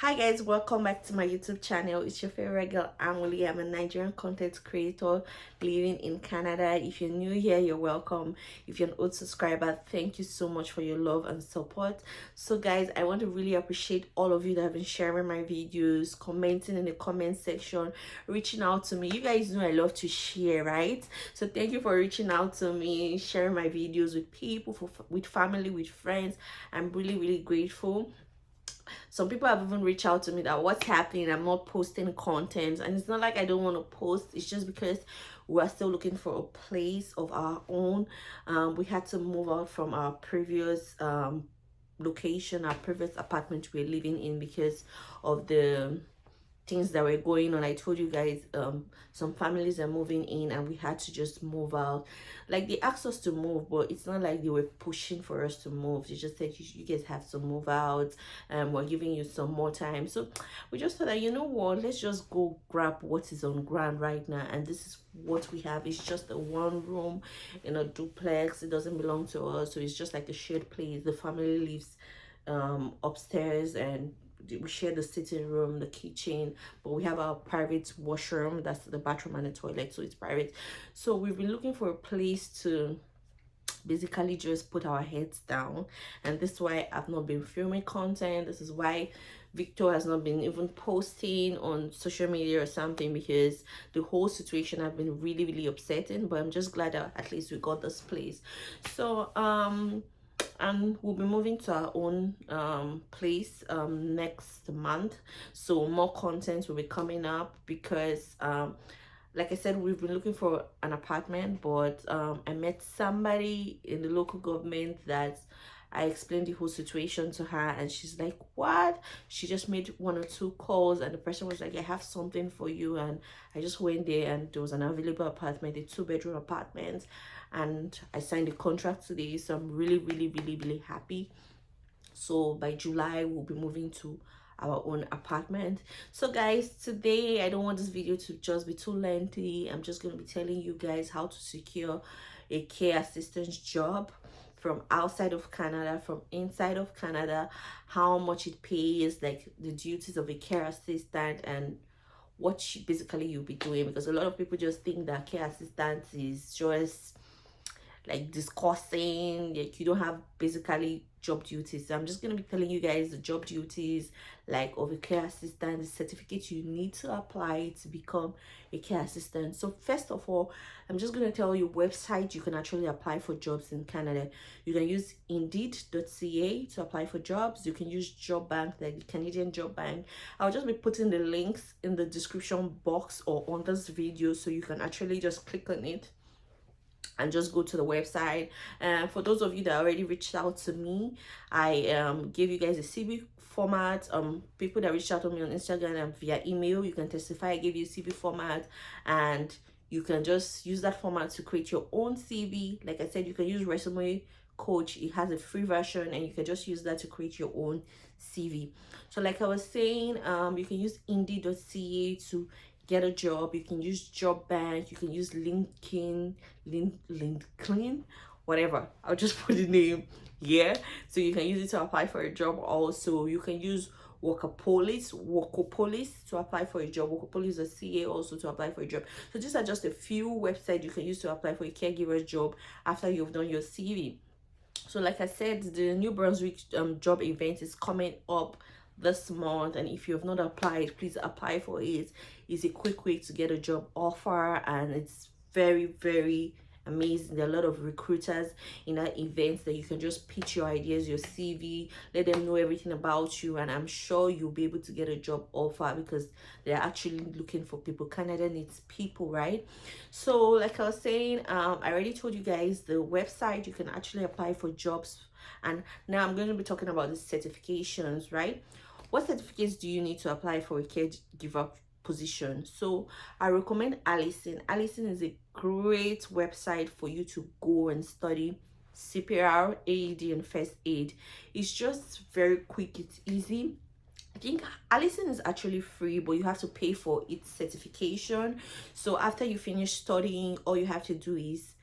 Hi guys, welcome back to my YouTube channel. It's your favorite girl Amuli. I'm a Nigerian content creator living in Canada. If you're new here, you're welcome. If you're an old subscriber, thank you so much for your love and support. So guys, I want to really appreciate all of you that have been sharing my videos, commenting in the comment section, reaching out to me. You guys know I love to share, right? So thank you for reaching out to me, sharing my videos with people, with family, with friends. I'm really grateful. Some people have even reached out to me that what's happening, I'm not posting content, and it's not like I don't want to post, it's just because we're still looking for a place of our own. We had to move out from our previous location, our previous apartment we were living in, because of the things that were going on. I told you guys some families are moving in and we had to just move out. Like, they asked us to move, but it's not like they were pushing for us to move. They just said you guys have to move out, and we're giving you some more time. So we just thought that, you know what, let's just go grab what is on ground right now. And this is what we have. It's just a one room in a duplex. It doesn't belong to us, so it's just like a shared place. The family lives upstairs, and we share the sitting room, the kitchen, but we have our private washroom, that's the bathroom and the toilet, so it's private. So we've been looking for a place to basically just put our heads down, and this is why I've not been filming content. This is why Victor has not been even posting on social media or something, because the whole situation has been really upsetting. But I'm just glad that at least we got this place. So and we'll be moving to our own place next month, so more content will be coming up, because like I said, we've been looking for an apartment, but I met somebody in the local government that I explained the whole situation to her, and she's like, what? She just made one or two calls, and the person was like, I have something for you. And I just went there, and there was an available apartment, a 2-bedroom apartment, and I signed the contract today. So I'm really happy. So by July we'll be moving to our own apartment. So guys, today I don't want this video to just be too lengthy. I'm just going to be telling you guys how to secure a care assistance job from outside of Canada, from inside of Canada, how much it pays, like the duties of a care assistant, and what basically you'll be doing. Because a lot of people just think that care assistant is just like discussing, like you don't have basically job duties. So I'm just going to be telling you guys the job duties, like of a care assistant, the certificate you need to apply to become a care assistant. So first of all, I'm just going to tell you website you can actually apply for jobs in Canada. You can use indeed.ca to apply for jobs. You can use Jobbank, like the Canadian Jobbank. I'll just be putting the links in the description box or on this video, so you can actually just click on it and just go to the website. And for those of you that already reached out to me, I gave you guys a CV format. People that reached out to me on Instagram and via email, you can testify. I gave you a CV format, and you can just use that format to create your own CV. Like I said, you can use Resume Coach. It has a free version, and you can just use that to create your own CV. So like I was saying, you can use indeed.ca to get a job. You can use Jobbank, you can use LinkedIn, whatever. I'll just put the name here. So you can use it to apply for a job. Also, you can use Workopolis to apply for a job. Workopolis.ca also to apply for a job. So these are just a few websites you can use to apply for a caregiver job after you've done your CV. So like I said, the new Brunswick job event is coming up this month, and if you have not applied, please apply for it. It's a quick way to get a job offer, and it's very amazing. There are a lot of recruiters in that event that you can just pitch your ideas, your CV, let them know everything about you, and I'm sure you'll be able to get a job offer, because they're actually looking for people. Canada needs people, right? So like I was saying, I already told you guys the website you can actually apply for jobs. And now I'm going to be talking about the certifications, right? What certificates do you need to apply for a caregiver position? So I recommend Allison. Allison is a great website for you to go and study CPR, AED, and first aid. It's just very quick, it's easy. I think Allison is actually free, but you have to pay for its certification. So after you finish studying, all you have to do is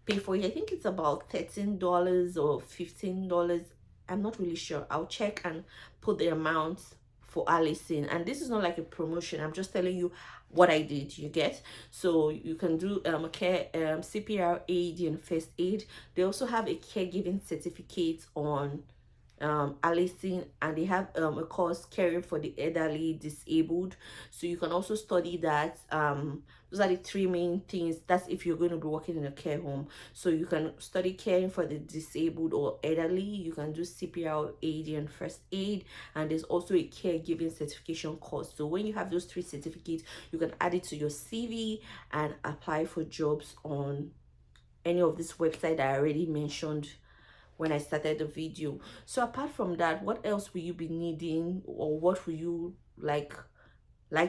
pay for it. I think it's about $13 or $15. I'm not really sure. I'll check and put the amount for Allison. And this is not like a promotion, I'm just telling you what I did, you get. So you can do care CPR aid and first aid. They also have a caregiving certificate on Allison, and they have a course caring for the elderly disabled. So you can also study that. Those are the three main things. That's if you're going to be working in a care home. So you can study caring for the disabled or elderly, you can do CPR aid and first aid, and there's also a caregiving certification course. So when you have those three certificates, you can add it to your CV and apply for jobs on any of this website that I already mentioned when I started the video. So apart from that, what else will you be needing, or what will you like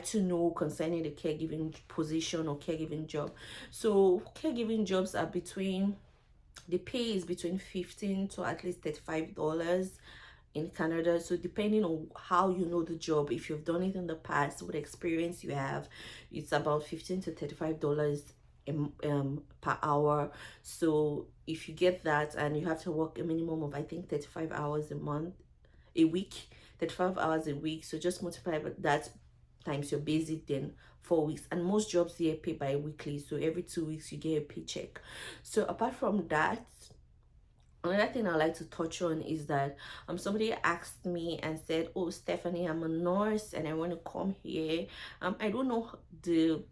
to know concerning the caregiving position or caregiving job? So caregiving jobs are between, the pay is between 15 to at least $35 in Canada. So depending on how you know the job, if you've done it in the past, what experience you have, it's about 15 to $35 per hour. So if you get that, and you have to work a minimum of, I think, 35 hours a week, 35 hours a week, so just multiply that times your basic, then 4 weeks. And most jobs here pay bi-weekly, so every 2 weeks you get a paycheck. So apart from that, another thing I like to touch on is that somebody asked me and said, oh Stephanie, I'm a nurse and I want to come here. I don't know the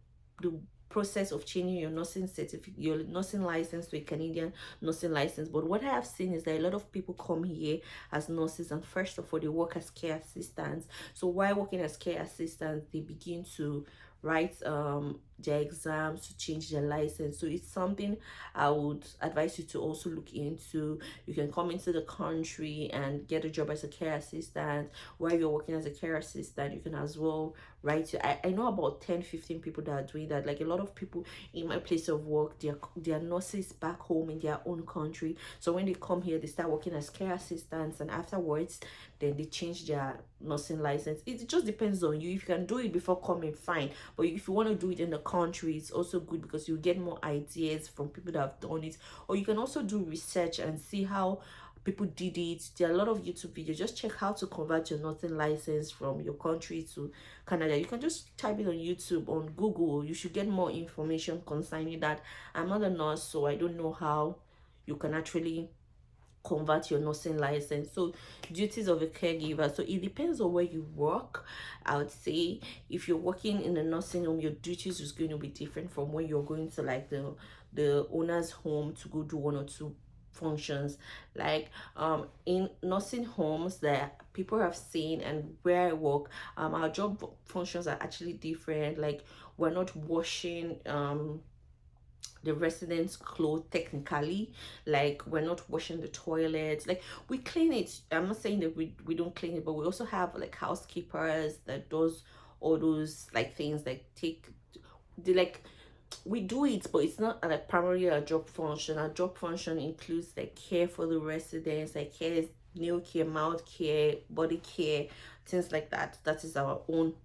process of changing your nursing certificate, your nursing license to a Canadian nursing license, but what I have seen is that a lot of people come here as nurses, and first of all they work as care assistants. So while working as care assistants, they begin to write their exams to change their license. So it's something I would advise you to also look into. You can come into the country and get a job as a care assistant. While you're working as a care assistant, you can as well write your, I know about 10-15 people that are doing that. Like a lot of people in my place of work, they're nurses back home in their own country. So when they come here, they start working as care assistants, and afterwards then they change their nursing license. It just depends on you. If you can do it before coming, fine, but if you want to do it in the country, it's also good because you get more ideas from people that have done it. Or you can also do research and see how people did it. There are a lot of YouTube videos. Just check how to convert your nursing license from your country to Canada. You can just type it on YouTube, on Google. You should get more information concerning that. I'm not a nurse, so I don't know how you can actually convert your nursing license. So duties of a caregiver, so it depends on where you work. I would say if you're working in a nursing home, your duties is going to be different from when you're going to like the owner's home to go do one or two functions. Like in nursing homes that people have seen and where I work, our job functions are actually different. Like we're not washing the residents' clothes technically. Like we're not washing the toilets. Like we clean it. I'm not saying that we don't clean it, but we also have like housekeepers that does all those like things, like take the like we do it, but it's not like primarily a job function. Our job function includes like care for the residents, like care, nail care, mouth care, body care, things like that. That is our own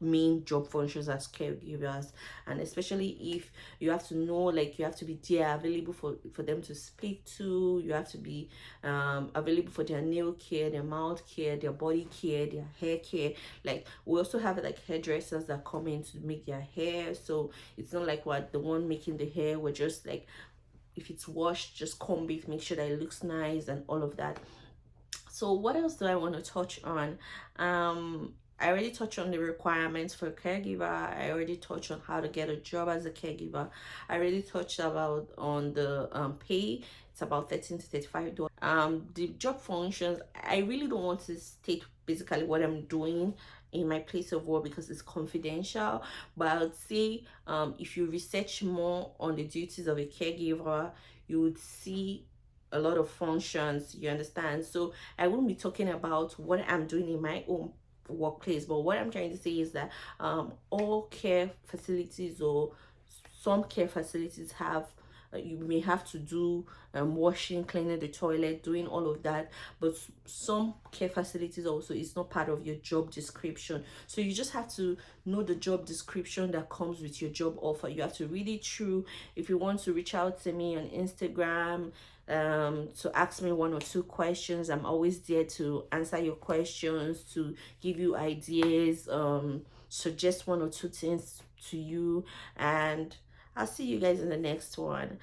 main job functions as caregivers. And especially if you have to know, like you have to be there available for them to speak to, you have to be available for their nail care, their mouth care, their body care, their hair care. Like we also have like hairdressers that come in to make their hair. So it's not like what the one making the hair, we're just like, if it's washed, just comb it, make sure that it looks nice and all of that. So what else do I want to touch on? I already touched on the requirements for a caregiver. I already touched on how to get a job as a caregiver. I already touched about on the pay. It's about $13 to $35. The job functions, I really don't want to state basically what I'm doing in my place of work because it's confidential, but I would say if you research more on the duties of a caregiver, you would see a lot of functions, you understand. So I won't be talking about what I'm doing in my own workplace, but what I'm trying to say is that all care facilities or some care facilities have You may have to do washing, cleaning the toilet, doing all of that. But some care facilities also is not part of your job description. So you just have to know the job description that comes with your job offer. You have to read it through. If you want to reach out to me on Instagram to ask me 1 or 2 questions, I'm always there to answer your questions, to give you ideas, suggest 1 or 2 things to you. And I'll see you guys in the next one.